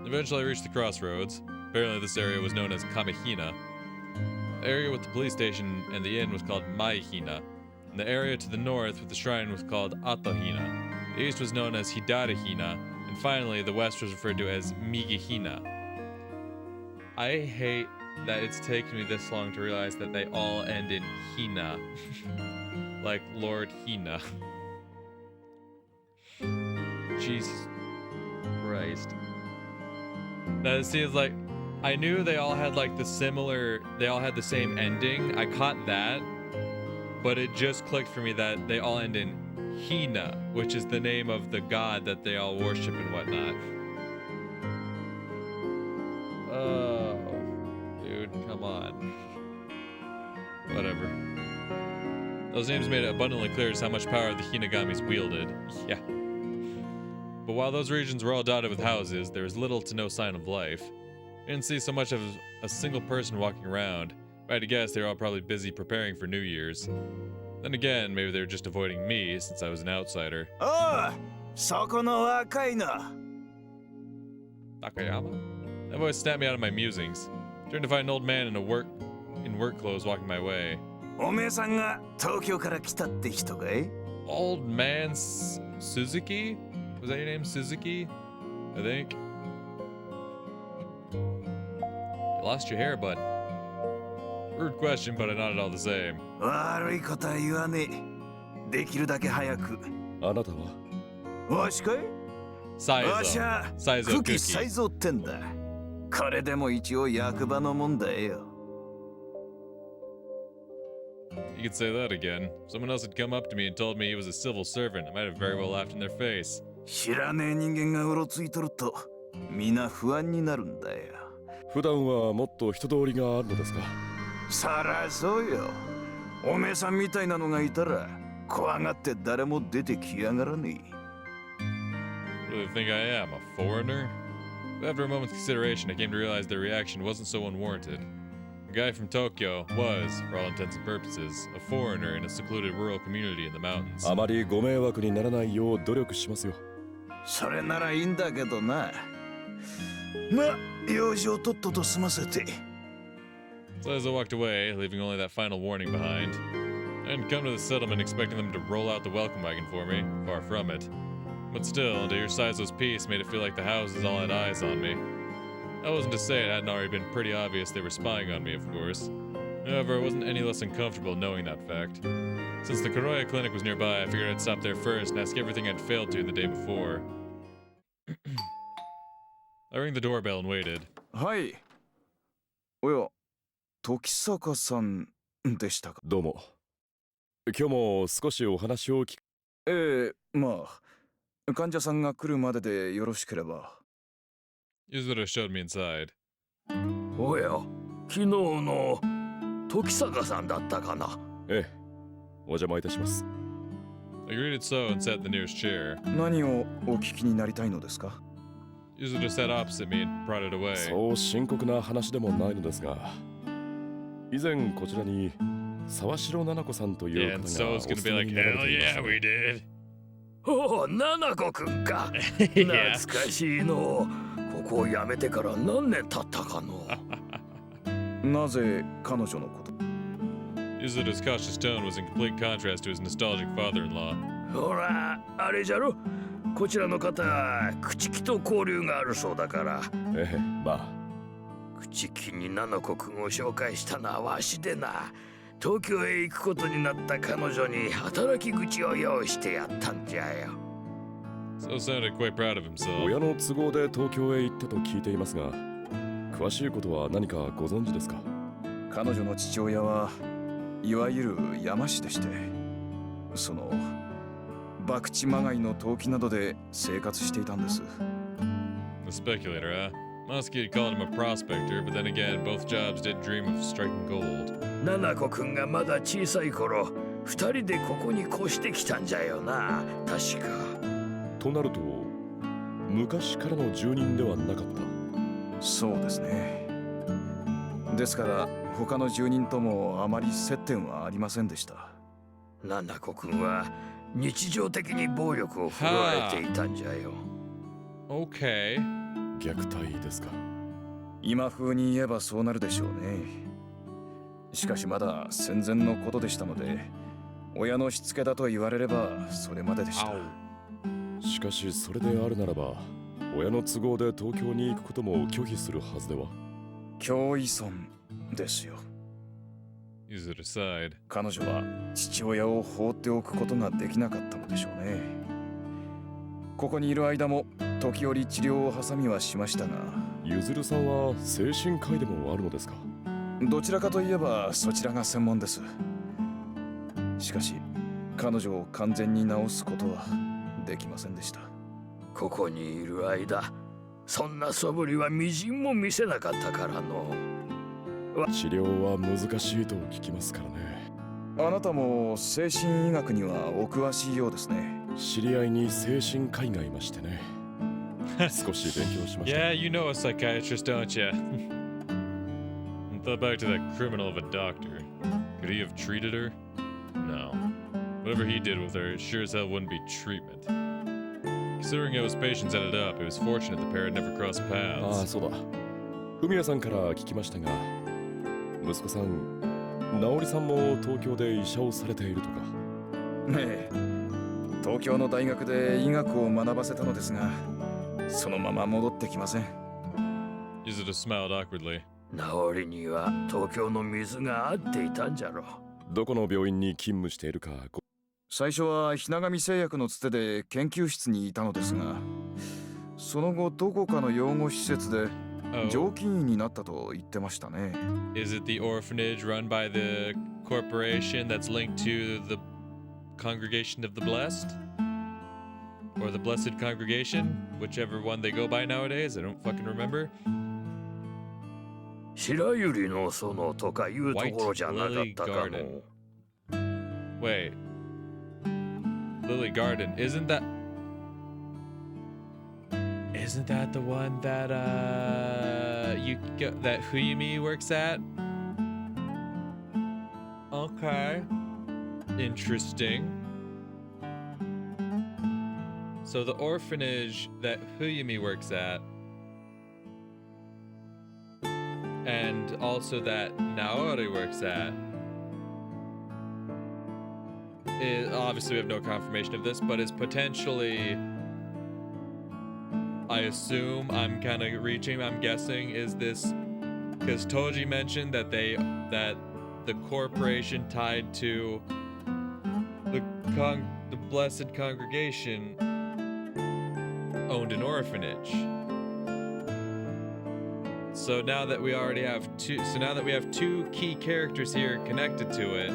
Eventually I reached the crossroads. Apparently this area was known as Kamehina. The area with the police station and the inn was called Maihina. And the area to the north with the shrine was called Atohina. The east was known as Hidarehina. And finally, the west was referred to as Migihina. I hate that it's taken me this long to realize that they all end in Hina. Like Lord Hina. Jesus Christ. That it seems like I knew they all had like they all had the same ending. I caught that, but it just clicked for me that they all end in Hina, which is the name of the god that they all worship and whatnot. Oh, dude, come on. Whatever. Those names made it abundantly clear just how much power the Hinagamis wielded. Yeah. But while those regions were all dotted with houses, there was little to no sign of life. I didn't see so much of a single person walking around. If I had to guess, they were all probably busy preparing for New Year's. Then again, maybe they were just avoiding me since I was an outsider. Oh! Soko no wakai na. Takayama? That voice snapped me out of my musings. Turned to find an old man in work clothes walking my way. Ome-san ga Tokyo kara kita tte hito ga? Old man Suzuki? Was that your name, Suzuki? I think. You lost your hair, bud. Rude question, but I nodded all the same. 悪いことは言わねえ。できるだけ早く。あなたは？わしかい？わしは久喜才蔵ってんだ。これでも一応役場のもんだよ。You could say that again. If someone else had come up to me and told me he was a civil servant, I might have very well laughed in their face. 知らねえ人間がうろついとると、みんな不安になるんだよ。普段はもっと人通りがあるのですか？そらそうよ。おめえさんみたいなのがいたら、怖がって誰も出てきやがらねえ。Really think I am a foreigner? But after a moment's consideration, I came to realize their reaction wasn't so unwarranted. The guy from Tokyo was, for all intents and purposes, a foreigner in a secluded rural community in the mountains. あまりご迷惑にならないよう努力しますよ。それならいいんだけどな。ま、用事をとっとと済ませて。So as I walked away, leaving only that final warning behind, I didn't come to the settlement expecting them to roll out the welcome wagon for me, far from it. But still, to hear Saizo's piece made it feel like the houses all had eyes on me. That wasn't to say it hadn't already been pretty obvious they were spying on me, of course. However, I wasn't any less uncomfortable knowing that fact. Since the Kuroya clinic was nearby, I figured I'd stop there first and ask everything I'd failed to the day before. I rang the doorbell and waited. はい。おや、時坂さんでしたか。どうも。今日も少しお話を聞く。まあ、患者さんが来るまででよろしければ。Yuzuru showed me inside. おや、昨日の時坂さんだったかな。ええ、お邪魔いたします。I greeted So and sat in the nearest chair. 何をお聞きになりたいのですか。Yuzuru sat opposite me and prodded away. そう深刻な話でもないのですが、以前こちらに沢城奈々子さんという方がお勤めになられていました。おお、奈々子くんか。懐かしいの。ここを辞めてから何年経ったかの。なぜ彼女のこと。Yuzuru's cautious tone was in complete contrast to his nostalgic father-in-law. ほら、あれじゃろ。こちらの方、朽木と交流があるそうだから。ええ、まあ。朽木に奈々子くんを紹介したのはわしでな。東京へ行くことになった彼女に働き口を用意してやったんじゃよ。So sounded quite proud of himself. 親の都合で東京へ行ったと聞いていますが、詳しいことは何かご存知ですか。彼女の父親はいわゆる山師でして、その博打まがいの登記などで生活していたんです。A speculator, huh? Muskie had called him a prospector, but then again, both jobs did dream of striking gold. 奈々子くんがまだ小さい頃、二人でここに越してきたんじゃよな、確か。となると、昔からの住人ではなかった。そうですね。ですから他の住人ともあまり接点はありませんでした。奈々子くんは日常的に暴力を振るわれていたんじゃよ。Okay. 虐待ですか？今風に言えばそうなるでしょうね。しかしまだ戦前のことでしたので、親のしつけだと言われればそれまででした。しかしそれであるならば、親の都合で東京に行くことも拒否するはずでは？共依存ですよ。Use it aside. 彼女は父親を放っておくことができなかったのでしょうね。ここにいる間も時折治療を挟みはしましたが、ゆずるさんは精神科医でもあるのですか？どちらかといえばそちらが専門です。しかし彼女を完全に治すことはできませんでした。ここにいる間、そんな素振りはみじんも見せなかったからの。治療は難しいと聞きますからね。あなたも精神医学にはお詳しいようですね。知り合いに精神科医がいましてね。少し勉強しました。Yeah, you know a psychiatrist, don't you? And thought back to that criminal of a doctor. Could he have treated her? No. Whatever he did with her, it sure as hell wouldn't be treatment. Considering how his patients ended up, it was fortunate the pair had never crossed ああ、 paths. そうだ。ふみやさんから聞きましたが、息子さん、直りさんも東京で医者をされているとか。ええ、東京の大学で医学を学ばせたのですが、そのまま戻ってきません。Yuzuru smiled awkwardly. 治りには東京の水が合っていたんじゃろ。どこの病院に勤務しているか最初はひながみ製薬のつてで研究室にいたのですが、その後どこかの養護施設で Oh, 常勤医になったと言ってましたね。is it the orphanage run by the corporation that's linked to the Congregation of the Blessed? Or the Blessed Congregation? Whichever one they go by nowadays, I don't fucking remember. 白百合の園とかいうところじゃなかったかの。Wait. Lily Garden, isn't that the one that that Huyumi works at? Okay. Interesting. So the orphanage that Huyumi works at, and also that Naori works at, is obviously we have no confirmation of this, but is potentially, I assume, I'm kind of reaching, I'm guessing, is this because Toji mentioned that the corporation tied to the Blessed Congregation owned an orphanage. So now that we already have two key characters here connected to it,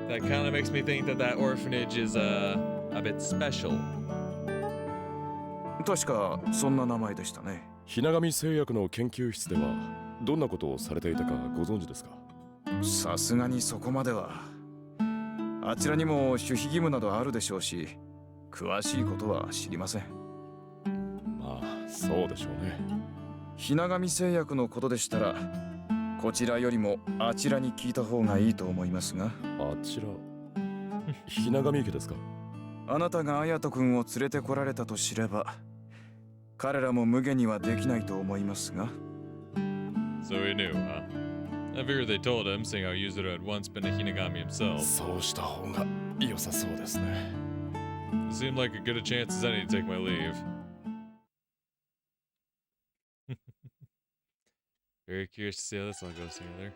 that kind of makes me think that orphanage is a bit special. 確かそんな名前でしたね。ひながみ製薬の研究室ではどんなことをされていたかご存知ですか？さすがにそこまでは。あちらにも守秘義務などあるでしょうし、詳しいことは知りません。まあそうでしょうね。ひながみ製薬のことでしたら、こちらよりもあちらに聞いた方がいいと思いますが。あちらひながみ家ですか？あなたが綾人君を連れてこられたと知れば、彼らも無下にはできないと思いますが。So he knew, huh? I figured they told him, seeing how Yuzuru had once been a Hinagami himself. そうした方が良さそうですね。It seemed like as good a chance as any to take my leave. Very curious to see how this all goes together.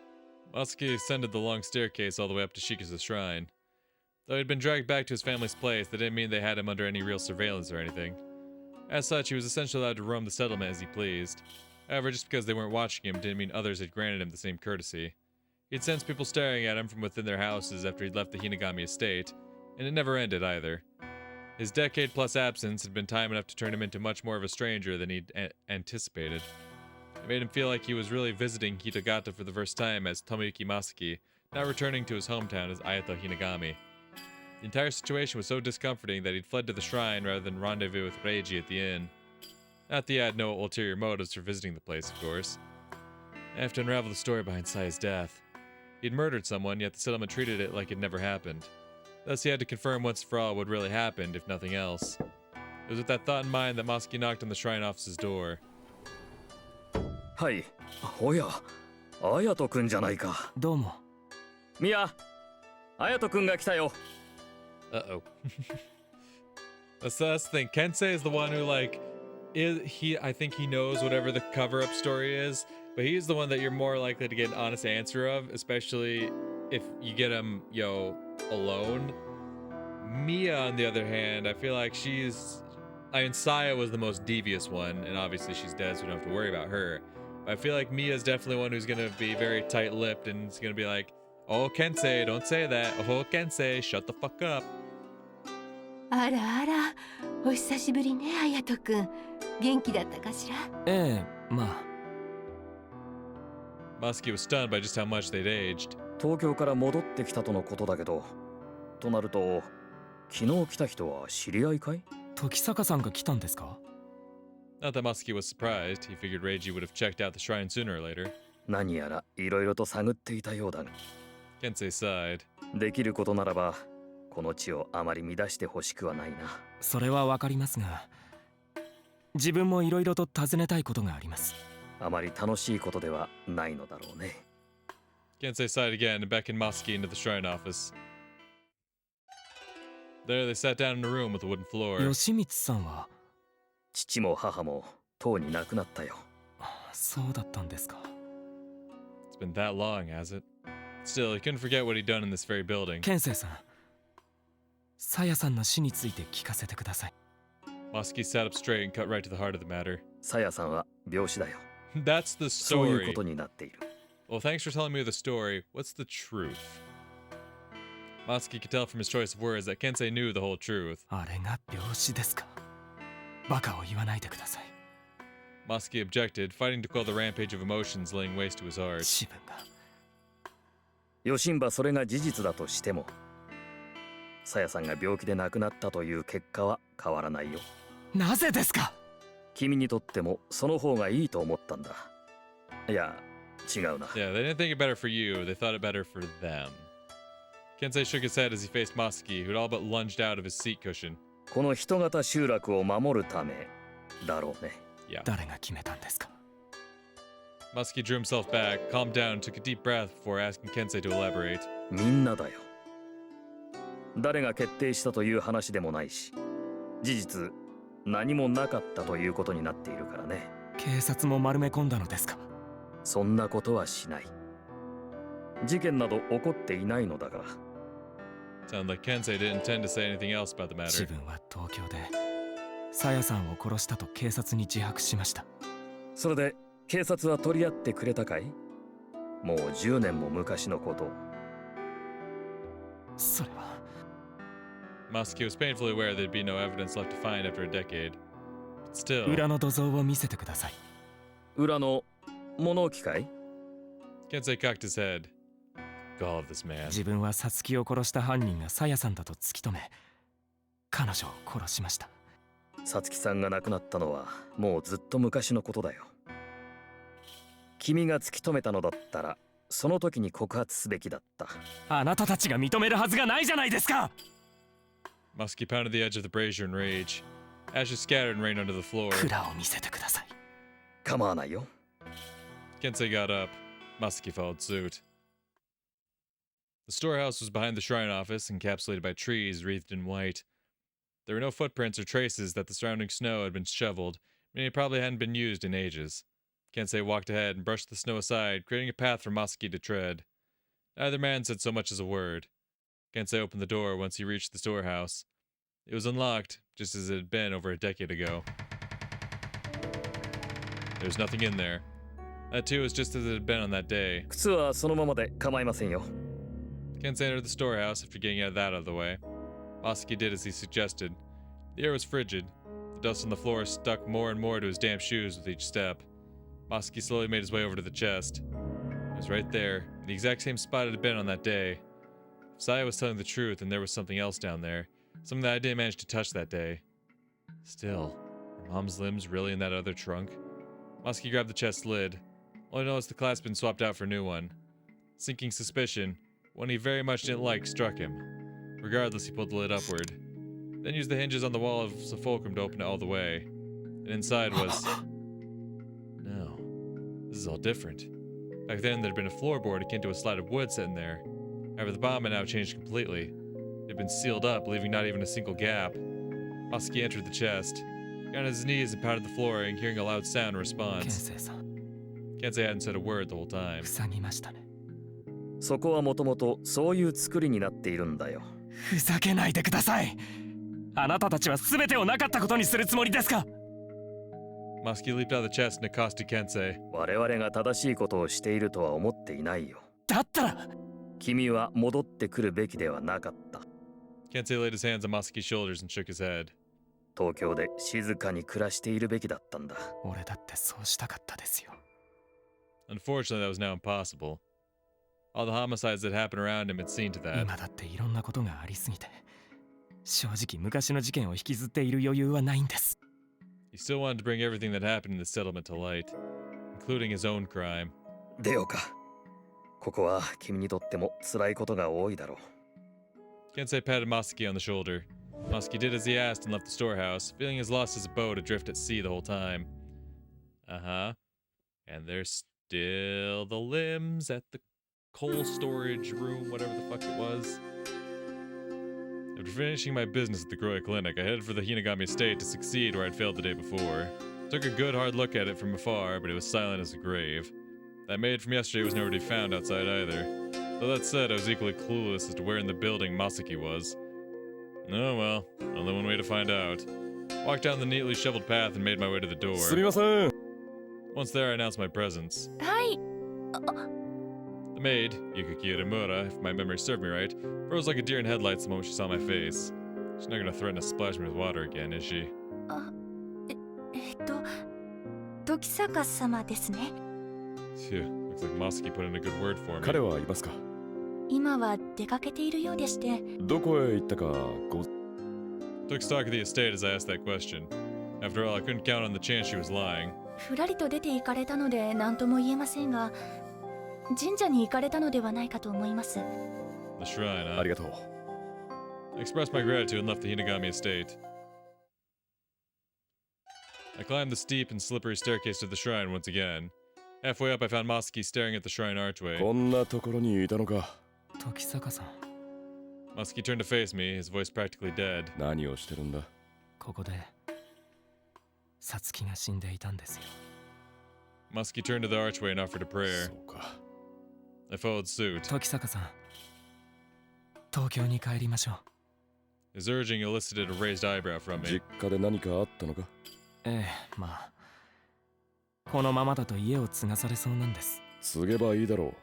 Masaki ascended the long staircase all the way up to Shika's shrine. Though he'd been dragged back to his family's place, that didn't mean they had him under any real surveillance or anything. As such, he was essentially allowed to roam the settlement as he pleased. However, just because they weren't watching him didn't mean others had granted him the same courtesy. He'd sensed people staring at him from within their houses after he'd left the Hinagami estate, and it never ended either. His decade-plus absence had been time enough to turn him into much more of a stranger than he'd anticipated. It made him feel like he was really visiting Hitogata for the first time as Tomoyuki Masaki, now returning to his hometown as Ayato Hinagami. The entire situation was so discomforting that he'd fled to the shrine rather than rendezvous with Reiji at the inn. Not that he had no ulterior motives for visiting the place, of course. I have to unravel the story behind Saya's death. He'd murdered someone, yet the settlement treated it like it never happened. Thus he had to confirm once for all what really happened, if nothing else. It was with that thought in mind that Masuki knocked on the shrine office's door. はい。おや、綾人くんじゃないか。どうも。ミヤ、綾人くんが来たよ。Uh-oh. That's the thing. Kensei is the one who, like, I think he knows whatever the cover-up story is, but he's the one that you're more likely to get an honest answer of, especially if you get him, alone. Mia, on the other hand, I feel like Saya was the most devious one, and obviously she's dead, so we don't have to worry about her. But I feel like Mia's definitely one who's gonna be very tight-lipped, and is gonna be like, "Oh, Kensei, don't say that. Oh, Kensei, shut the fuck up." あらあら、お久しぶりね、綾人くん。元気だったかしら？ええ、まあ。Masuki was stunned by just how much they'd aged. 東京から戻ってきたとのことだけど、となると、昨日来た人は知り合いかい？時坂さんが来たんですか？ Not that Masuki was surprised. He figured Reiji would have checked out the shrine sooner or later. 何やらいろいろと探っていたようだが。Kensei sighed. できることならば、この地をあまり乱してほしくはないな。それはわかりますが、自分もいろいろと尋ねたいことがあります。あまり楽しいことではないのだろうね。Kensei sighed again and beckoned Masuki into the shrine office. There they sat down in a room with a wooden floor. 吉光さんは父も母もとうに亡くなったよ。そうだったんですか。It's been that long, has it? Still, he couldn't forget what he'd done in this very building. ケンセイさん、さやさんの死について聞かせてください。Masuki sat up straight and cut right to the heart of the matter. さやさんは病死だよ。That's the そういう story. ことになっている。Well, thanks for telling me the story. What's the truth? Masuki could tell from his choice of words that Kensei knew the whole truth. あれが病死ですか。バカを言わないでください。Masuki objected, fighting to quell the rampage of emotions laying waste to his heart. 自分が。よしんばそれが事実だとしても、さやさんが病気で亡くなったという結果は変わらないよ。なぜですか？君にとってもその方がいいと思ったんだ。いや、違うな。Yeah, they didn't think it better for you, they thought it better for them. Kensei shook his head as he faced Masuki, who'd all but lunged out of his seat cushion. この人型集落を守るためだろうね。Yeah. 誰が決めたんですか？ Masuki drew himself back, calmed down, and took a deep breath before asking Kensei to elaborate. みんなだよ。誰が決定したという話でもないし、事実何もなかったということになっているからね。警察も丸め込んだのですか？そんなことはしない。事件など起こっていないのだから。Sounded like Kensei didn't intend to say anything else about the 自 matter. 分は東京でさやさんを殺したと警察に自白しました。それで警察は取り合ってくれたかい？もう10年も昔のことを。それは Masuki was painfully aware there'd be no evidence left to find after a decade. But still, 裏の土蔵を見せてください。裏の物置かい？ Kensei cocked his head. God, this man. 自分はサツキを殺した犯人がさやさんだと突き止め、彼女を殺しました。さつきさんが亡くなったのはもうずっと昔のことだよ。君が突き止めたのだったらその時に告発すべきだった。あなたたちが認めるはずがないじゃないですか。 Masuki pounded the edge of the brazier in rage. Ashes scattered and rained onto the floor. 蔵を見せてください。構わないよ。Kensei got up. Masuki followed suit. The storehouse was behind the shrine office, encapsulated by trees wreathed in white. There were no footprints or traces that the surrounding snow had been shoveled, meaning it probably hadn't been used in ages. Kensei walked ahead and brushed the snow aside, creating a path for Masuki to tread. Neither man said so much as a word. Kensei opened the door once he reached the storehouse. It was unlocked, just as it had been over a decade ago. There was nothing in there. That too was just as it had been on that day. 靴はそのままで構いませんよ。Kensei entered the storehouse after getting that out of the way. Masuki did as he suggested. The air was frigid. The dust on the floor stuck more and more to his damp shoes with each step. Masuki slowly made his way over to the chest. It was right there, in the exact same spot it had been on that day. If Saya was telling the truth, then there was something else down there. Something that I didn't manage to touch that day. Still, were Mom's limbs really in that other trunk? Masuki grabbed the chest lid. Only noticed the clasp had been swapped out for a new one. Sinking suspicion, one he very much didn't like, struck him. Regardless, he pulled the lid upward. Then used the hinges on the wall of the fulcrum to open it all the way. And inside was... No. This is all different. Back then, there'd been a floorboard akin to a slide of wood sitting there. However, the bottom had now changed completely. It had been sealed up, leaving not even a single gap. Masuki entered the chest, got on his knees and pounded the floor, hearing a loud sound in response. Kensei hadn't said a word the whole time. 塞ぎましたね。そこはもともとそういう作りになっているんだよ。ふざけないでください。あなたたちは全てをなかったことにするつもりですか。Masuki leaped out of the chest and accosted Kensei. 我々が正しいことをしているとは思っていないよ。だったら君は戻ってくるべきではなかった。Kensei laid his hands on Masuki's shoulders and shook his head. 東京で静かに暮らしているべきだったんだ。俺だってそうしたかったですよ。Unfortunately, that was now impossible. All the homicides that happened around him had seen to that. 今だっていろんなことがありすぎて、正直昔の事件を引きずっている余裕はないんです。He still wanted to bring everything that happened in the settlement to light, including his own crime. 出ようか。ここは君にとっても辛いことが多いだろう。Kensei patted Masuki on the shoulder. Masuki did as he asked and left the storehouse, feeling as lost as a boat adrift at sea the whole time. Uh-huh. And there's still the limbs at the coal storage room, whatever the fuck it was. After finishing my business at the Groya Clinic, I headed for the Hinagami estate to succeed where I'd failed the day before. Took a good hard look at it from afar, but it was silent as a grave. That maid from yesterday was nowhere to be found outside either. Though that said, I was equally clueless as to where in the building Masuki was. Oh well, only one way to find out. Walked down the neatly shoveled path and made my way to the door. すみません。 Once there, I announced my presence. はい。 The maid, Yukuki Uemura, if my memory served me right, froze like a deer in headlights the moment she saw my face. She's not gonna threaten to splash me with water again, is she? 時坂様ですね。 Phew, looks like Masuki put in a good word for me. 彼はいますか。今は出かけているようでして。どこへ行ったかご。Took stock of the estate as I asked that question. After all, I couldn't count on the chance she was lying. ふらりと出て行かれたので何とも言えませんが、神社に行かれたのではないかと思います。 The shrine, huh? ありがとう。I expressed my gratitude and left the Hinagami estate. I climbed the steep and slippery staircase to the shrine once again. Halfway up, I found Masuki staring at the shrine archway. こんなところにいたのか。時坂さん、 Masuki turned to face me, his voice practically dead. 何をしてるんだ。ここでさつきが死んでいたんですよ。 Masuki turned to the archway and offered a prayer. そうか。I followed suit. 時坂さん、東京に帰りましょう。 His urging elicited a raised eyebrow from me. 実家で何かあったのか。ええ、まあこのままだと家を継がされそうなんです。告げばいいだろ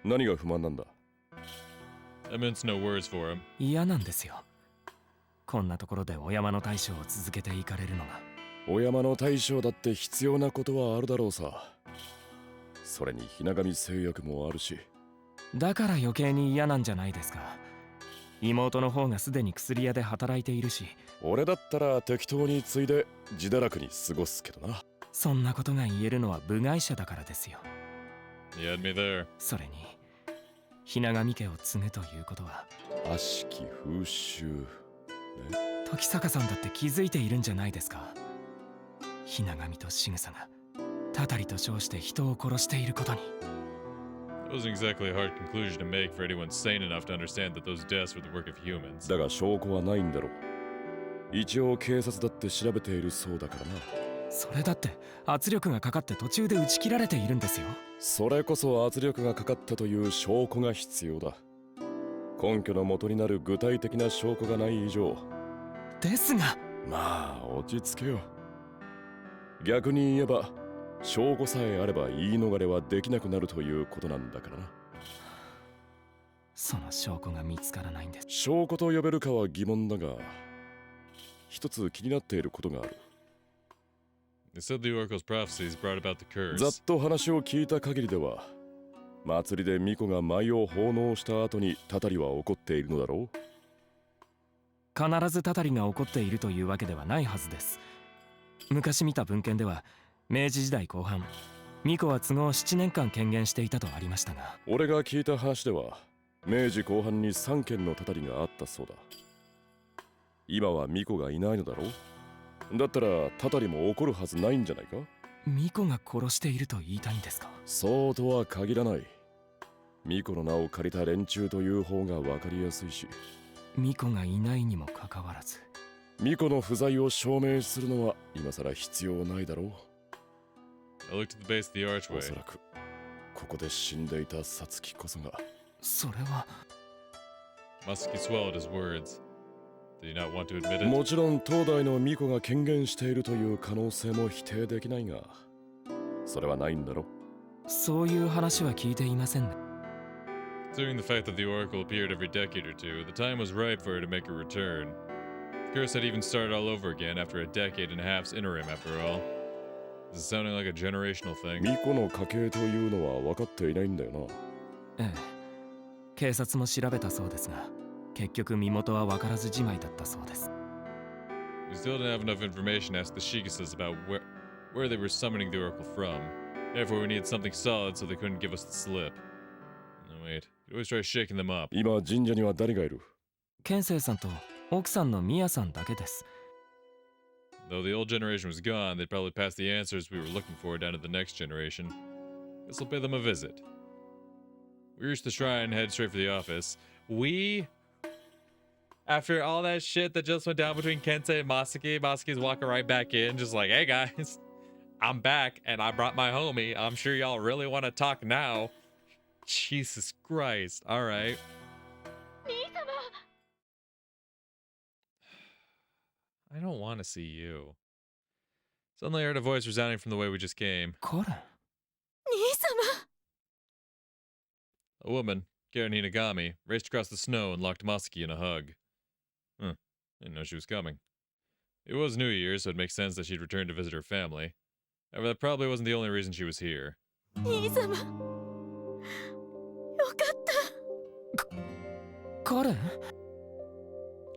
う。何が不満なんだ。I minced no words for him. 嫌なんですよ。こんなところでお山の大将を続けていかれるのが。お山の大将だって必要なことはあるだろうさ。それにひな神製薬もあるし。だから余計に嫌なんじゃないですか。妹の方がすでに薬屋で働いているし。俺だったら適当に継いで自堕落に過ごすけどな。そんなことが言えるのは部外者だからですよ。 He had me there. それにひな神家を継ぐということは悪しき風習ね。時坂さんだって気づいているんじゃないですか。ひな神と仕草がたたりと称して人を殺していることに。 It wasn't exactly a hard conclusion to make for anyone sane enough to understand that those deaths were the work of humans. だが証拠はないんだろう。一応警察だって調べているそうだからな。それだって圧力がかかって途中で打ち切られているんですよ。それこそ圧力がかかったという証拠が必要だ。根拠の元になる具体的な証拠がない以上。ですが、まあ落ち着けよ。逆に言えば証拠さえあれば言い逃れはできなくなるということなんだからな。その証拠が見つからないんです。証拠と呼べるかは疑問だが、一つ気になっていることがある。They said the oracle's prophecies brought about the curse. ざっと話を聞いた限りでは、祭りで巫女が舞を奉納した後にたたりは起こっているのだろう。必ずたたりが起こっているというわけではないはずです。昔見た文献では明治時代後半、巫女は都合7年間権限していたとありましたが、俺が聞いた話では明治後半に3件のたたりがあったそうだ。今はミコがいないのだろう。だったらタタリも怒るはずないんじゃないか。ミコが殺していると言いたいんですか？そうとは限らない。ミコの名を借りた連中という方が分かりやすいし。ミコがいないにもかかわらずミコの不在を証明するのは今さら必要ないだろう。 I looked at the base of the お archway. そらくここで死んでいたサツキこそが。それは Muskie swallowed his words. Did he not want to admit it? もちろん東大のミコが権限しているという可能性も否定できないが、それはないんだろ。そういう話は聞いていませんね。 Considering the fact that the Oracle appeared every decade or two, the time was ripe for her to make a return. The curse had even started all over again after a decade and a half's interim, after all. This is sounding like a generational thing. ミコの家系というのは分かっていないんだよな。ええ、警察も調べたそうですが、結局身元は分からずじまいだったそうです。 We still didn't have enough information to ask the Shigasas about where they were summoning the Oracle from. Therefore, we needed something solid so they couldn't give us the slip. No, wait. You always try shaking them up. 今神社には誰がいる？ケンセイさんと奥さんのミヤさんだけです。 Though the old generation was gone, they'd probably pass the answers we were looking for down to the next generation. Guess we'll pay them a visit. We reached the shrine and head straight for the office. After all that shit that just went down between Kensei and Masaki, Masaki's walking right back in, just like, hey guys, I'm back and I brought my homie. I'm sure y'all really want to talk now. Jesus Christ. All right. I don't want to see you. Suddenly I heard a voice resounding from the way we just came. コレン。A woman, Karen Hinagami, raced across the snow and locked Masaki in a hug. Didn't know she was coming. It was New Year, so it makes sense that she'd returned to visit her family. However, that probably wasn't the only reason she was here. 兄様。よかった。コレン？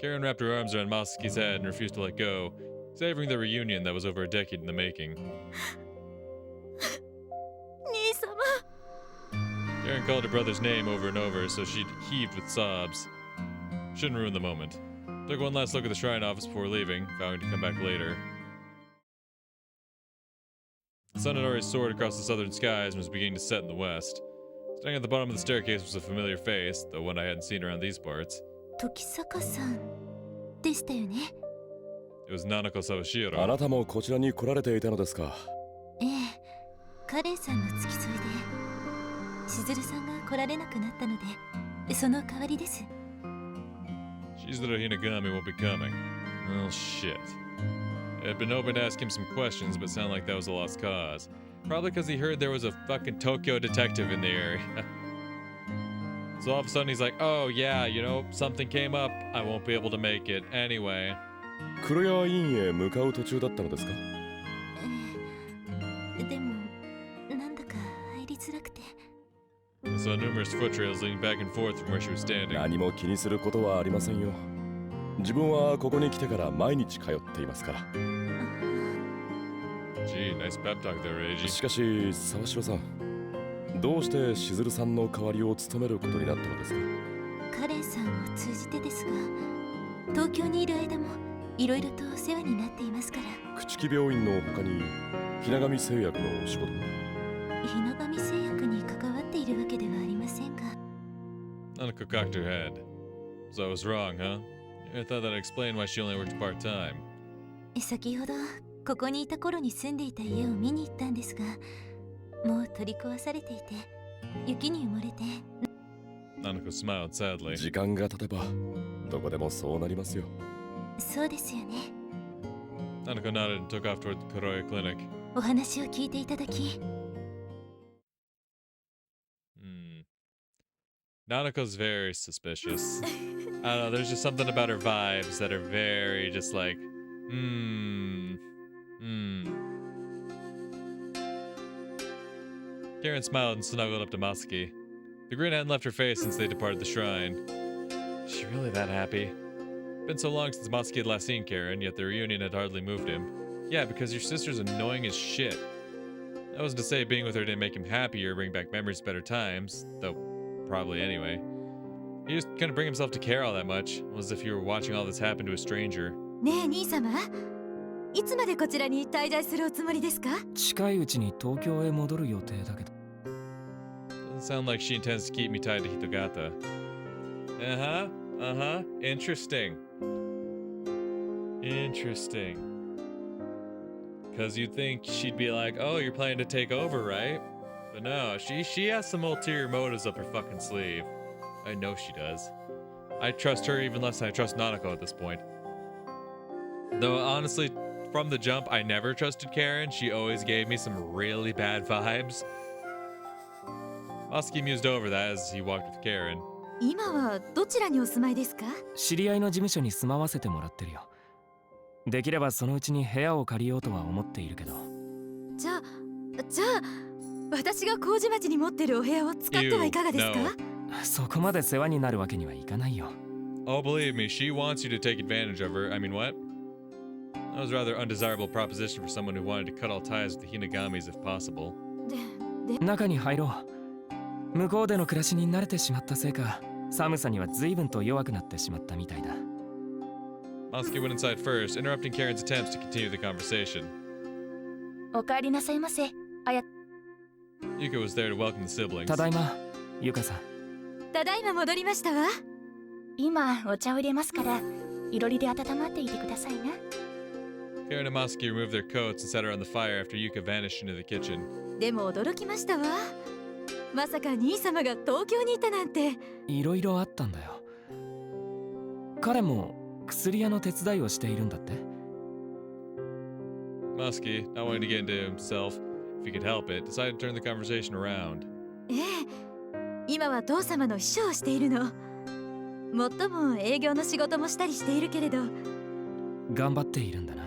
Karen wrapped her arms around Masaki's head and refused to let go, savoring the reunion that was over a decade in the making. 兄様。 Karen called her brother's name over and over, so she heaved with sobs. Shouldn't ruin the moment. Took one last look at the shrine office before leaving, vowing to come back later. The sun had already soared across the southern skies and was beginning to set in the west. Standing at the bottom of the staircase was a familiar face, though one I hadn't seen around these parts. 時坂さんでしたよね。 It was Nanako あ Sawashiro. なたもこちらに来られていたのですか。ええ、カレンさんの付き添いで、しずるさんが来られなくなったので、その代わりです。 Shizuru Hinagami won't be coming. Oh, shit. I had been hoping to ask him some questions, but sounded like that was a lost cause. Probably because he heard there was a fucking Tokyo detective in the area. So all of a sudden he's like, oh yeah, you know, something came up. I won't be able to make it. Anyway. 黒谷院へ向かう途中だったのですか。でも、なんだか入りづらくて。 I saw numerous foot trails leading back and forth from where she was standing. 何も気にすることはありませんよ。自分はここに来てから毎日通っていますから。Gee, nice pep talk there, Reiji. しかし沢城さん、どうしてしずるさんの代わりを務めることになったのですか。カレンさんを通じてですが、東京にいる間もいろいろとお世話になっていますから。朽木病院の他にひながみ製薬のお仕事も。ひながみ製薬に関わっているわけではありませんが。 Nanako cocked her head. So I was wrong, huh? I thought that'd explain why she only worked part-time. 先ほどここにいた頃に住んでいた家を見に行ったんですが、もう取り壊されていて、雪に埋もれて。 Nanako smiled sadly. 時間が経てばどこでもそうなりますよ。そうですよね。 Nanako nodded and took off toward the Kuroya clinic. お話を聞いていただき。Nanako's very suspicious. I don't know, there's just something about her vibes that are very just like, Karen smiled and snuggled up to Masaki. The grin hadn't left her face since they departed the shrine. Is she really that happy? Been so long since Masaki had last seen Karen, yet the reunion had hardly moved him. Yeah, because your sister's annoying as shit. That wasn't to say being with her didn't make him happier or bring back memories of better times, though probably anyway. He just couldn't bring himself to care all that much. It was as if he were watching all this happen to a stranger. ねえ兄様、いつまでこちらに滞在するおつもりですか？近いうちに東京へ戻る予定だけど。 Doesn't sound like she intends to keep me tied to Hitogata. Interesting. Interesting. Because you'd think she'd be like, oh, you're planning to take over, right? But no, she has some ulterior motives up her fucking sleeve. I know she does. I trust her even less than I trust Nanako at this point. Though honestly, from the jump, I never trusted Karen. She always gave me some really bad vibes. Masuki mused over that as he walked with Karen. 今はどちらにお住まいですか？知り合いの事務所に住まわせてもらってるよ。できればそのうちに部屋を借りようとは思っているけど。じゃあ私が麹町に持ってるお部屋を使ってはいかがですか？そこまで世話になるわけにはいかないよ。Oh, believe me, she wants you to take advantage of her. I mean, what? That was a rather undesirable proposition for someone who wanted to cut all ties with the Hinagamis if possible. 中に入ろう。向こうでの暮らしに慣れてしまったせいか、寒さには随分と弱くなってしまったみたいだ。Masuki went inside first, interrupting Karen's attempts to continue the conversation. お帰りなさいませ。Yuka was there to welcome the siblings. ただいま、ゆかさん。ただいま戻りましたわ。今お茶を入れますから、いろりで温まっていてくださいな。Karen and Masuki removed their coats and set her on the fire after Yuka vanished into the kitchen. でも驚きましたわ。まさか兄様が東京にいたなんて。いろいろあったんだよ。彼も薬屋の手伝いをしているんだって。Masuki, not wanting to get into himself, if he could help it, decided to turn the conversation around. ええ、今は父様の秘書をしているの。もっとも営業の仕事もしたりしているけれど。頑張っているんだな。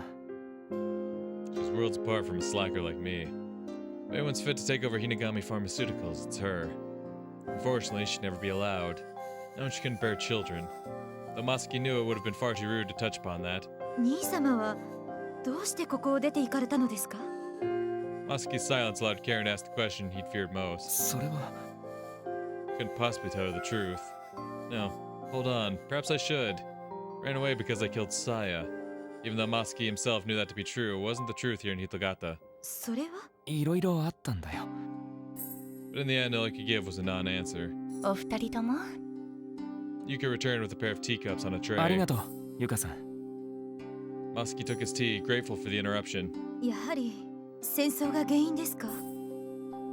She's worlds apart from a slacker like me. If anyone's fit to take over Hinagami Pharmaceuticals, it's her. Unfortunately, she'd never be allowed. No, she couldn't bear children. Though Masuki knew it would have been far too rude to touch upon that. 兄様はどうしてここを出て行かれたのですか？ Masuki's silence allowed Karen to ask the question he'd feared most. それは。Couldn't possibly tell her the truth. No, hold on. Perhaps I should. Ran away because I killed Saya. Even though Masuki himself knew that to be true, it wasn't the truth here in Hitogata. それは？いろいろあったんだよ。But in the end, all he could give was a non-answer. お二人とも。Yuka returned with a pair of teacups on a tray. ありがとう、ゆかさん。Masuki took his tea, grateful for the interruption. やはり戦争が原因ですか？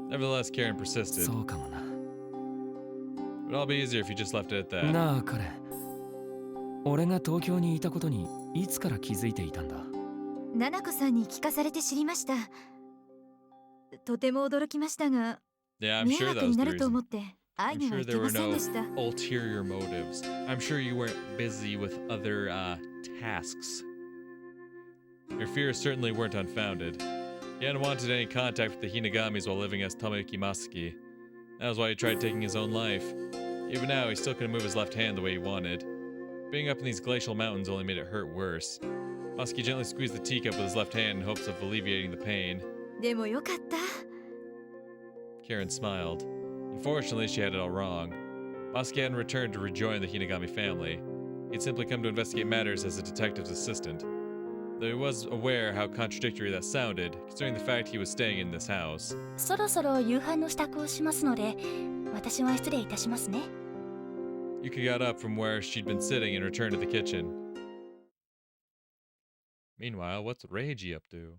Nevertheless, Karen persisted. そうかもな。 It'd all be easier if you just left it at that. なあ、彼。俺が東京にいたことにいつから気づいていたんだ？七子さんに聞かされて知りました。とても驚きましたが、 Yeah, I'm 迷 sure 惑 that に was な the ると reason. 思って会い I'm には sure 行け there ま were せん no でした。 ulterior motives. I'm sure you weren't busy with other, tasks. Your fears certainly weren't unfounded. He hadn't wanted any contact with the Hinagamis while living as Tomoyuki Masuki. That was why he tried taking his own life. Even now, he still couldn't move his left hand the way he wanted. Being up in these glacial mountains only made it hurt worse. Masuki gently squeezed the teacup with his left hand in hopes of alleviating the pain. でもよかった。 Karen smiled. Unfortunately, she had it all wrong. Masuki hadn't returned to rejoin the Hinagami family. He'd simply come to investigate matters as a detective's assistant. Though he was aware how contradictory that sounded, considering the fact he was staying in this house. そろそろ夕飯の支度をしますので、私は失礼いたしますね。Yuka got up from where she'd been sitting and returned to the kitchen. Meanwhile, what's Reiji up to?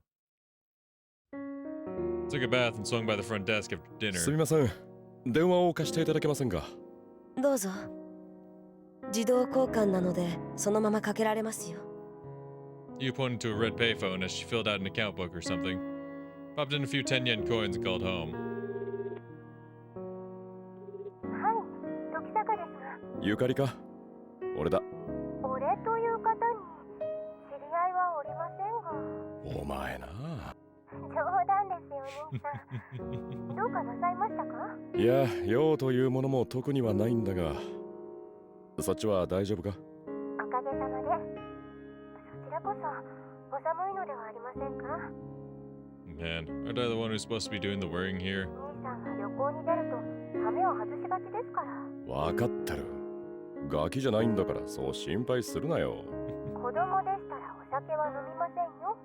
Took a bath and swung by the front desk after dinner. すみません。電話を貸していただけませんか？どうぞ。自動交換なのでそのままかけられますよ。You pointed to a red payphone as she filled out an account book or something. Popped in a few 10 yen coins and called home. はい、時坂ですが。ゆかりか？俺だ。俺という方に知り合いはおりませんが。お前な。冗談ですよ、兄さん。どうかなさいましたか？いや、用というものも特にはないんだが。そっちは大丈夫か？おかげさまで。そちらこそお寒いのではありませんか？ Man, aren't I the one who's supposed to be doing the worrying here? 兄さんは旅行に出ると羽目を外しがちですから。わかってる。ガキじゃないんだからそう心配するなよ。子供でしたらお酒は飲みませんよ。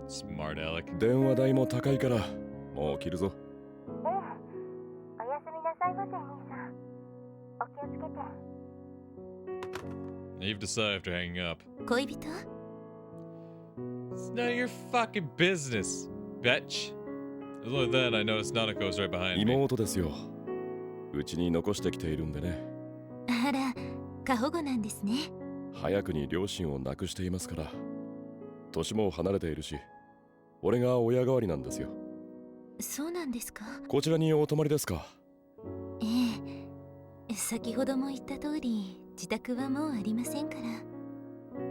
Smart aleck. 電話代も高いからもう切るぞ。ええ。おやすみなさいませ、兄さん。お気をつけて。 You've decided to hang up. 恋人？ It's none of your fucking business, bitch. It was only then I noticed Nanako was right behind me. 妹ですよ。うちに残してきているんでね。あら、過保護なんですね。早くに両親を亡くしていますから。年も離れているし、俺が親代わりなんですよ。そうなんですか。こちらにお泊まりですか。ええ。先ほども言った通り、自宅はもうありませんから。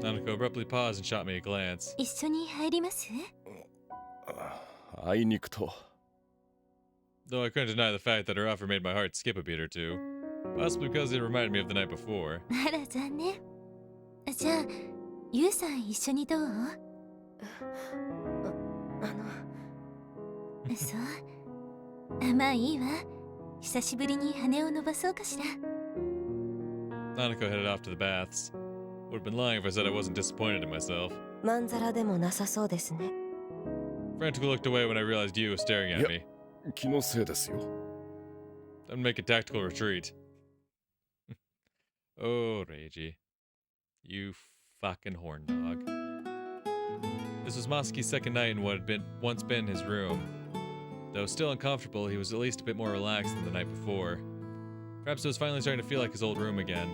Nanako abruptly paused and shot me a glance. 一緒に入ります？あいにくと。Though I couldn't deny the fact that her offer made my heart skip a beat or two. Possibly because it reminded me of the night before. あら、残念。じゃあ、ユウさん一緒にどう？そう。まあいいわ。久しぶりに羽を伸ばそうかしら。Nanako headed off to the baths. Would have been lying if I said I wasn't disappointed in myself. まんざらでもなさそうですね。Frantically looked away when I realized you was staring at me. 気のせいですよ。Then make a tactical retreat. Oh, Reiji. You fucking horn dog. This was Masuki's second night in what had once been his room. Though still uncomfortable, he was at least a bit more relaxed than the night before. Perhaps it was finally starting to feel like his old room again.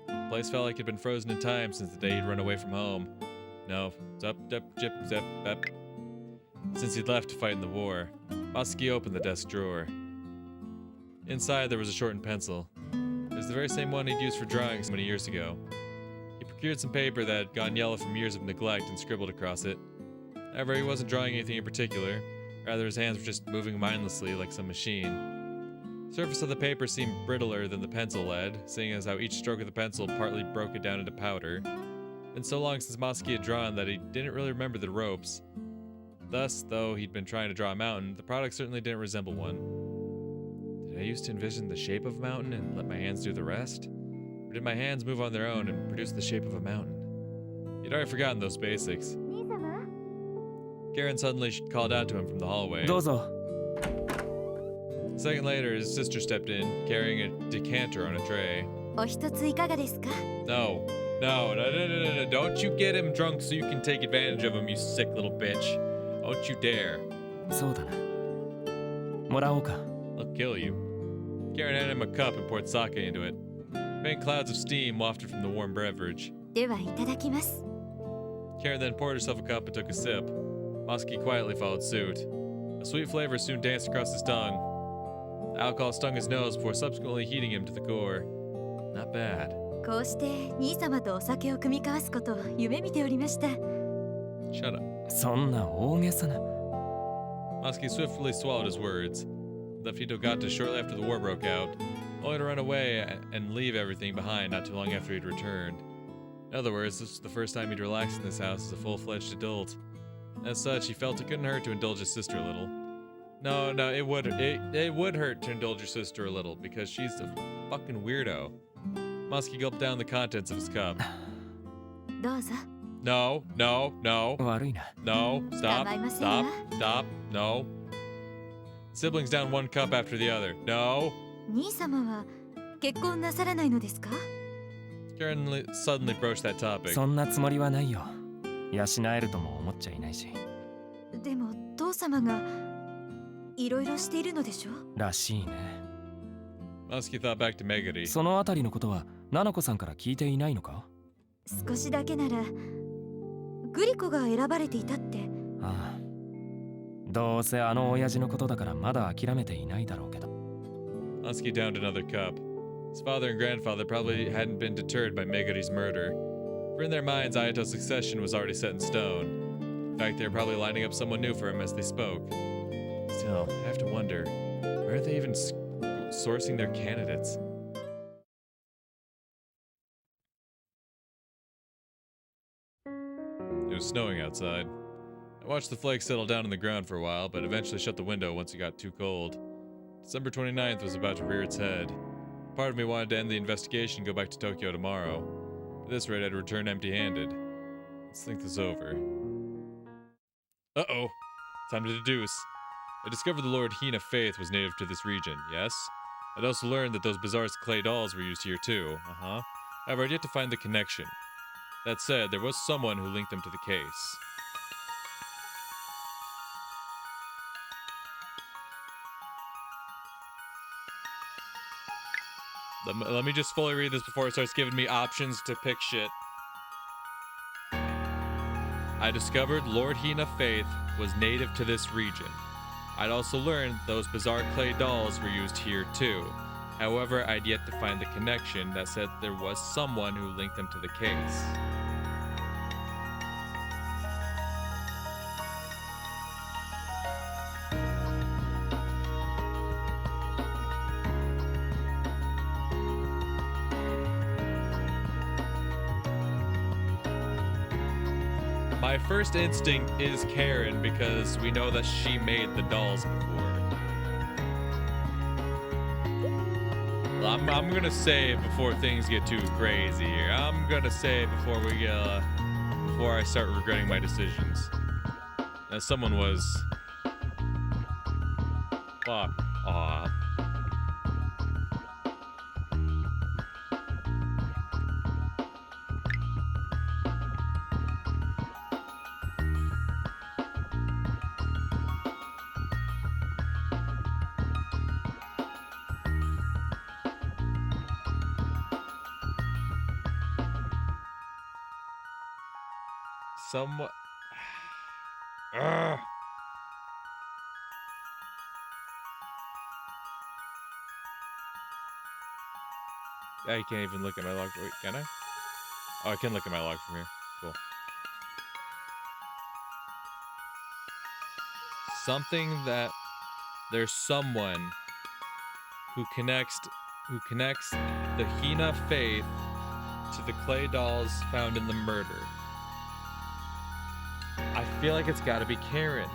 The place felt like it had been frozen in time since the day he'd run away from home. No, zip, zip, up. Since he'd left to fight in the war. Masuki opened the desk drawer. Inside there was a shortened pencil. It was the very same one he'd used for drawing so many years ago. He procured some paper that had gone yellow from years of neglect and scribbled across it. However, he wasn't drawing anything in particular. Rather, his hands were just moving mindlessly like some machine. The surface of the paper seemed brittler than the pencil lead, seeing as how each stroke of the pencil partly broke it down into powder. Been so long since Masuki had drawn that he didn't really remember the ropes. Thus, though he'd been trying to draw a mountain, the product certainly didn't resemble one. Did I used to envision the shape of a mountain and let my hands do the rest? Or did my hands move on their own and produce the shape of a mountain? He'd already forgotten those basics. Karen suddenly called out to him from the hallway. どうぞ。 A second later, his sister stepped in, carrying a decanter on a tray. お一ついかがですか？ No. No. Don't you get him drunk so you can take advantage of him, you sick little bitch. Don't you dare. そうだな。もらおうか。 I'll kill you. Karen handed him a cup and poured sake into it. Faint clouds of steam wafted from the warm beverage. ではいただきます。 Karen then poured herself a cup and took a sip. Masuki quietly followed suit. A sweet flavor soon danced across his tongue. The alcohol stung his nose before subsequently heating him to the core. Not bad. こうして兄様とお酒を組み交わすことを夢見ておりました。 Shut up. そんな大げさな。 Masuki swiftly swallowed his words. Left Hitogata shortly after the war broke out, only to run away and leave everything behind not too long after he'd returned. In other words, this was the first time he'd relaxed in this house as a full-fledged adult. As such, he felt it couldn't hurt to indulge his sister a little. No, it would hurt to indulge your sister a little, because she's a fucking weirdo. Masuki gulped down the contents of his cup. どうぞ。 No. 悪いな。 No, stop, 構いませんわ。 stop, no. Siblings down one cup after the other. No. 兄様は結婚なさらないのですか？ Karen suddenly broached that topic. そんなつもりはないよ。養えるとも思っちゃいないし。でも父様がいろいろしているのでしょ？らしいね。Masuki thought back to Megari. そのあたりのことはナナコさんから聞いていないのか？少しだけならグリコが選ばれていたって。ああ。どうせあの親父のことだからまだ諦めていないだろうけど。Masuki downed another cup. His father and grandfather probably hadn't been deterred by Megari's murder. For in their minds, Ayato's succession was already set in stone. In fact, they were probably lining up someone new for him as they spoke. Still, I have to wonder, where are they even sourcing their candidates? It was snowing outside. I watched the flakes settle down on the ground for a while, but eventually shut the window once it got too cold. December 29th was about to rear its head. Part of me wanted to end the investigation and go back to Tokyo tomorrow. At this rate, I'd return empty-handed. Let's think this over. Uh-oh. Time to deduce. I discovered the Lord Hina Faith was native to this region, yes? I'd also learned that those bizarre clay dolls were used here too, However, I'd yet to find the connection. That said, there was someone who linked them to the case. Let me just fully read this before it starts giving me options to pick shit. I discovered Lord Hina Faith was native to this region. I'd also learned those bizarre clay dolls were used here too. However, I'd yet to find the connection that said there was someone who linked them to the case. My first instinct is Karen because we know that she made the dolls before. Well, I'm gonna say before things get too crazy here. I'm gonna say before we get before I start regretting my decisions. That someone was. Fuck off. Somewhat. I can't even look at my log. Wait, can I? Oh, I can look at my log from here. Cool. Something that there's someone who connects the Hina faith to the clay dolls found in the murder. I feel like it's got to be Karen,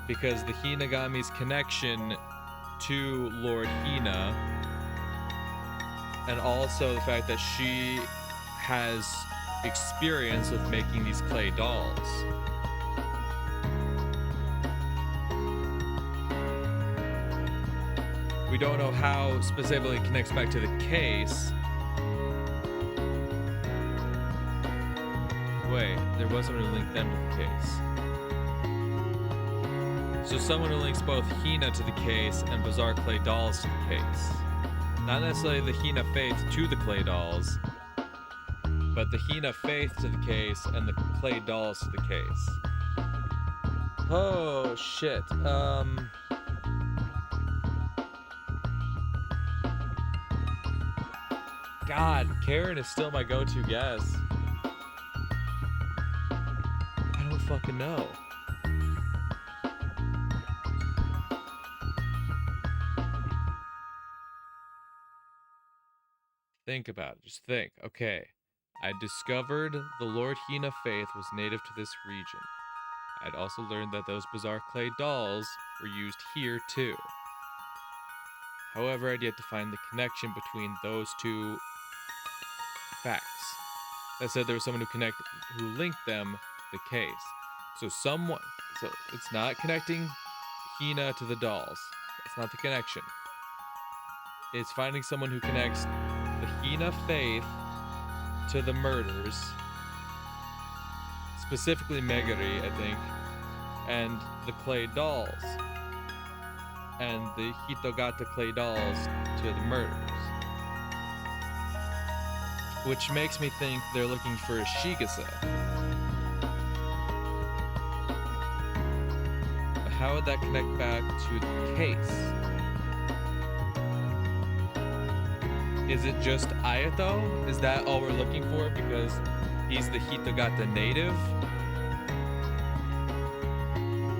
because the Hinagami's connection to Lord Hina, and also the fact that she has experience with making these clay dolls. We don't know how specifically it connects back to the case. Wait, there was someone who linked them to the case. So someone who links both Hina to the case and bizarre clay dolls to the case. Not necessarily the Hina faith to the clay dolls, but the Hina faith to the case and the clay dolls to the case. Oh, shit. God, Karen is still my go-to guess. I don't fucking know. Think about it. Just think. Okay. I discovered the Lord Hina faith was native to this region. I'd also learned that those bizarre clay dolls were used here too. However, I'd yet to find the connection between those two facts. That said, there was someone who linked them to the case. So it's not connecting Hina to the dolls. That's not the connection. It's finding someone who connects the Hina faith to the murders, specifically Megari, I think, and the clay dolls, and the Hitogata clay dolls to the murders. Which makes me think they're looking for a Shigasa. But how would that connect back to the case? Is it just Ayato? Is that all we're looking for because he's the Hitogata native?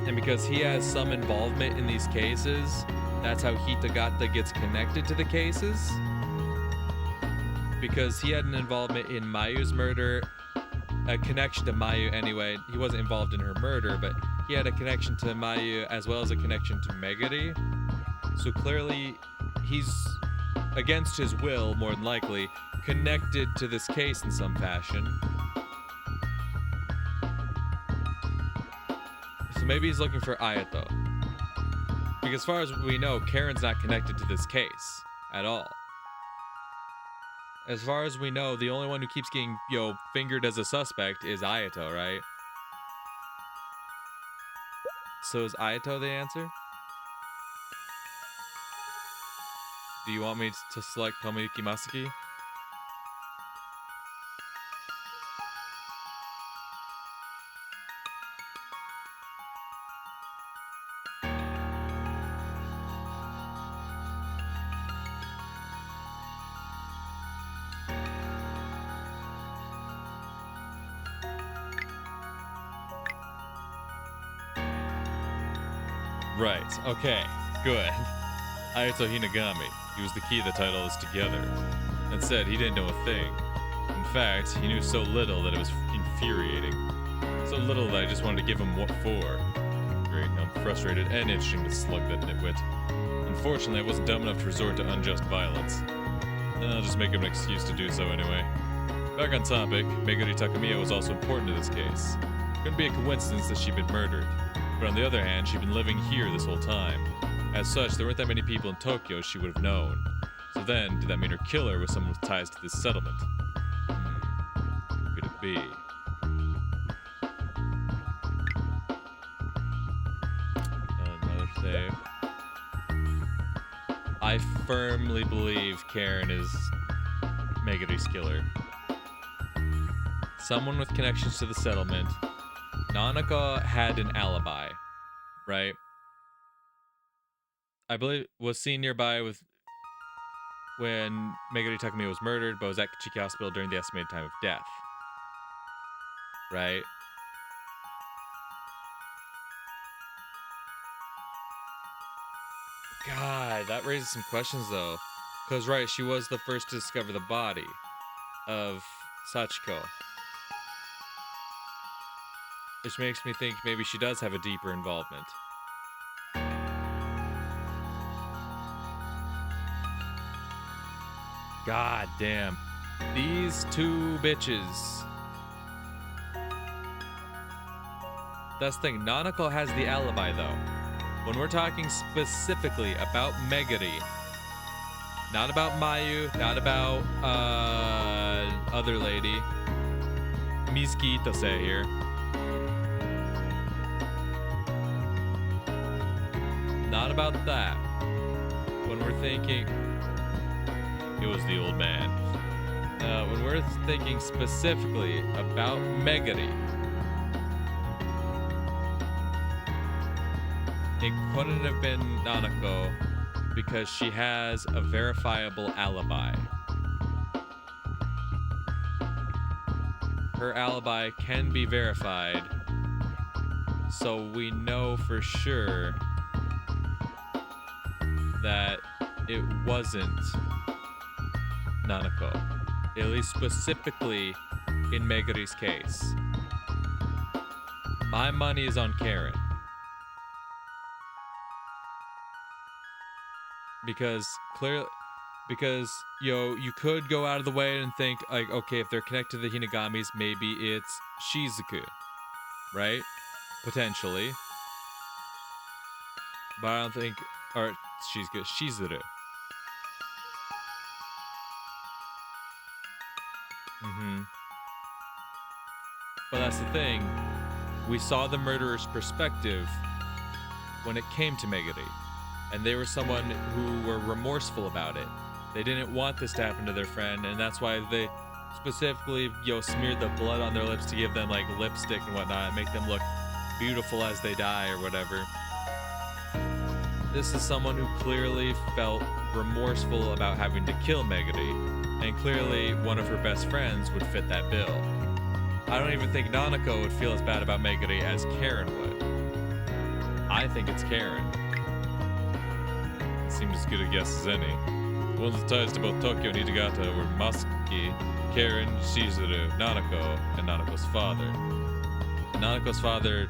And because he has some involvement in these cases, that's how Hitogata gets connected to the cases? Because he had an involvement in Mayu's murder, a connection to Mayu anyway. He wasn't involved in her murder, but he had a connection to Mayu as well as a connection to Megari. So clearly, he's against his will, more than likely, connected to this case in some fashion. So maybe he's looking for Ayato. Because as far as we know, Karen's not connected to this case at all. As far as we know, the only one who keeps getting, fingered as a suspect is Ayato, right? So is Ayato the answer? Do you want me to select Tomoyuki Masaki? Right, okay, good. Ayato Hinagami. He was the key that tied all this together. And said he didn't know a thing. In fact, he knew so little that it was infuriating. So little that I just wanted to give him what for. Great, now I'm frustrated and itching to slug that nitwit. Unfortunately, I wasn't dumb enough to resort to unjust violence. I'll just make him an excuse to do so anyway. Back on topic, Meguri Takamiya was also important to this case. Couldn't be a coincidence that she'd been murdered. But on the other hand, she'd been living here this whole time. As such, there weren't that many people in Tokyo she would have known. So then, did that mean her killer was someone with ties to this settlement? Who could it be? Another save. I firmly believe Karen is Meguri's killer. Someone with connections to the settlement. Nanako had an alibi, right? I believe was seen nearby with when Meguri Takamiya was murdered, but was at Kichiki Hospital during the estimated time of death. Right? God, that raises some questions though. Because, right, she was the first to discover the body of Sachiko. Which makes me think maybe she does have a deeper involvement. God damn. These two bitches. That's the thing. Nanako has the alibi though. When we're talking specifically about Meguri, not about Mayu, not about other lady, Mizuki Itase here. Not about that. When we're thinking, it was the old man. When we're thinking specifically about Meguri, it couldn't have been Nanako because she has a verifiable alibi. Her alibi can be verified, so we know for sure that it wasn't Nanako, at least specifically in Meguri's case. My money is on Karen. Because you could go out of the way and think like, okay, if they're connected to the Hinagamis, maybe it's Shizuku, right? Potentially. But I don't think, or Shizuru. But that's the thing. We saw the murderer's perspective when it came to Meguri. And they were someone who were remorseful about it. They didn't want this to happen to their friend, and that's why they specifically, smeared the blood on their lips to give them like lipstick and whatnot, and make them look beautiful as they die or whatever. This is someone who clearly felt remorseful about having to kill Meguri, and clearly one of her best friends would fit that bill. I don't even think Nanako would feel as bad about Meguri as Karen would. I think it's Karen. Seems as good a guess as any. The ones with ties to both Tokyo and Niigata were Masaki, Karen, Shizuru, Nanako, and Nanako's father. And Nanako's father,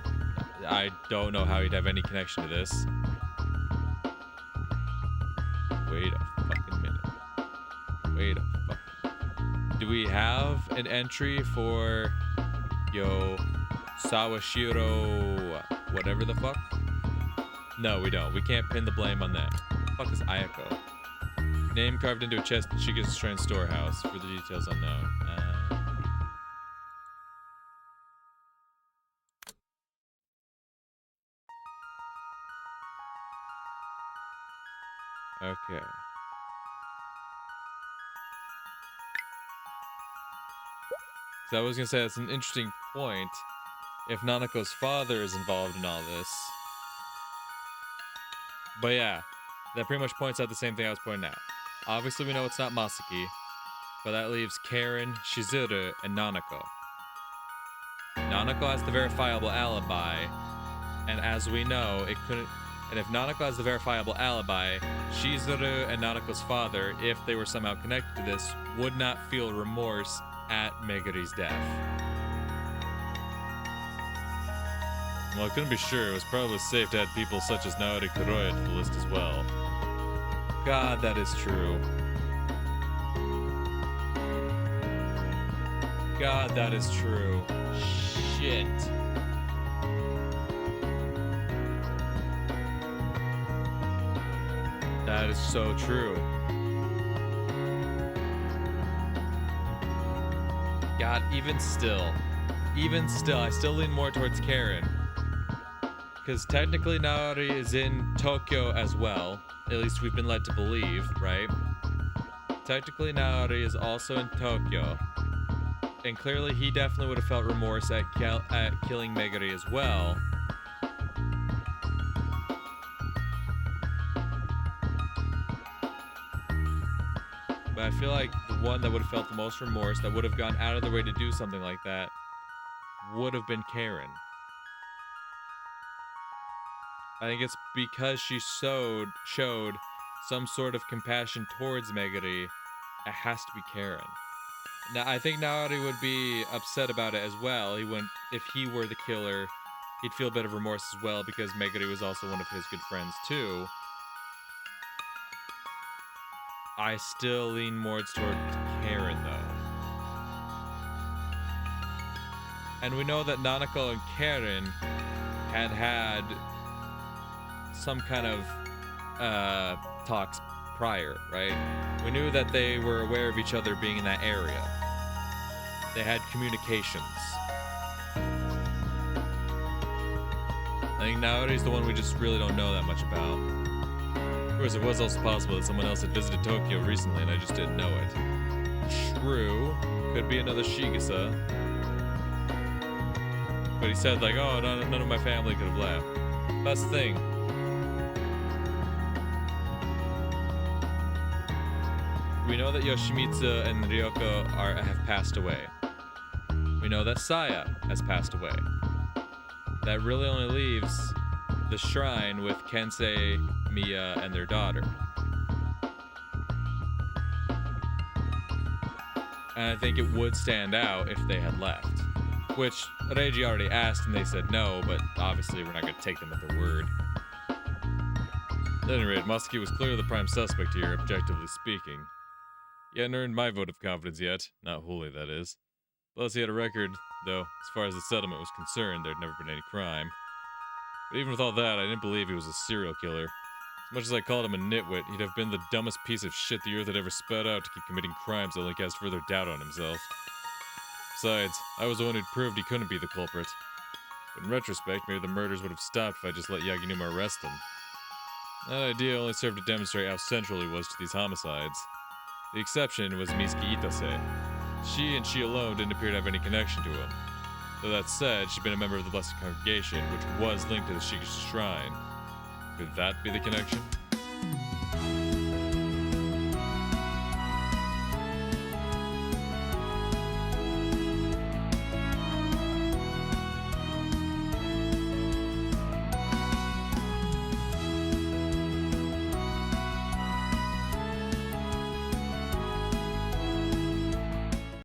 I don't know how he'd have any connection to this. Wait a fucking minute. Do we have an entry for Sawashiro whatever the fuck? No, we don't. We can't pin the blame on them. What the fuck is Ayako? Name carved into a chest in Shige's Shrine storehouse. For the details unknown. Okay. So I was gonna say that's an interesting point. If Nanako's father is involved in all this. But yeah, that pretty much points out the same thing I was pointing out. Obviously we know it's not Masaki, but that leaves Karen, Shizuru, and Nanako. Nanako has the verifiable alibi, and as we know, it couldn't. And if Nanako has the verifiable alibi, Shizuru and Nanako's father, if they were somehow connected to this, would not feel remorse at Meguri's death. Well, I couldn't be sure. It was probably safe to add people such as Naori Kuroya to the list as well. God, that is true. God, that is true. Shit. That is so true. God, even still, I still lean more towards Karen. Because technically Naori is in Tokyo as well. At least we've been led to believe, right? Technically Naori is also in Tokyo. And clearly he definitely would have felt remorse at killing Meguri as well. But I feel like the one that would have felt the most remorse, that would have gone out of their way to do something like that, would have been Karen. I think it's because she showed some sort of compassion towards Meguri. It has to be Karen. Now, I think Naori would be upset about it as well. He wouldn't, if he were the killer, he'd feel a bit of remorse as well because Meguri was also one of his good friends too. I still lean more towards Karen though. And we know that Nanako and Karen had some kind of talks prior, right? We knew that they were aware of each other being in that area. They had communications. I think Naori's the one we just really don't know that much about. Of course, it was also possible that someone else had visited Tokyo recently and I just didn't know it. True. Could be another Shigesa. But he said like, oh, none of my family could have left. That's the thing. We know that Yoshimitsu and Ryoko have passed away. We know that Saya has passed away. That really only leaves the shrine with Kensei, Miya, and their daughter. And I think it would stand out if they had left. Which Reiji already asked and they said no, but obviously we're not going to take them at their word. At any rate, Masaki was clearly the prime suspect here, objectively speaking. He hadn't earned my vote of confidence yet. Not wholly, that is. Plus, he had a record, though, as far as the settlement was concerned, there'd never been any crime. But even with all that, I didn't believe he was a serial killer. As much as I called him a nitwit, he'd have been the dumbest piece of shit the earth had ever spat out to keep committing crimes that only cast further doubt on himself. Besides, I was the one who'd proved he couldn't be the culprit. But in retrospect, maybe the murders would have stopped if I just let Yaginuma arrest him. That idea only served to demonstrate how central he was to these homicides. The exception was Mitsuki Itase. She and she alone didn't appear to have any connection to him. Though that said, she'd been a member of the Blessed Congregation, which was linked to the Shigeshi Shrine. Could that be the connection?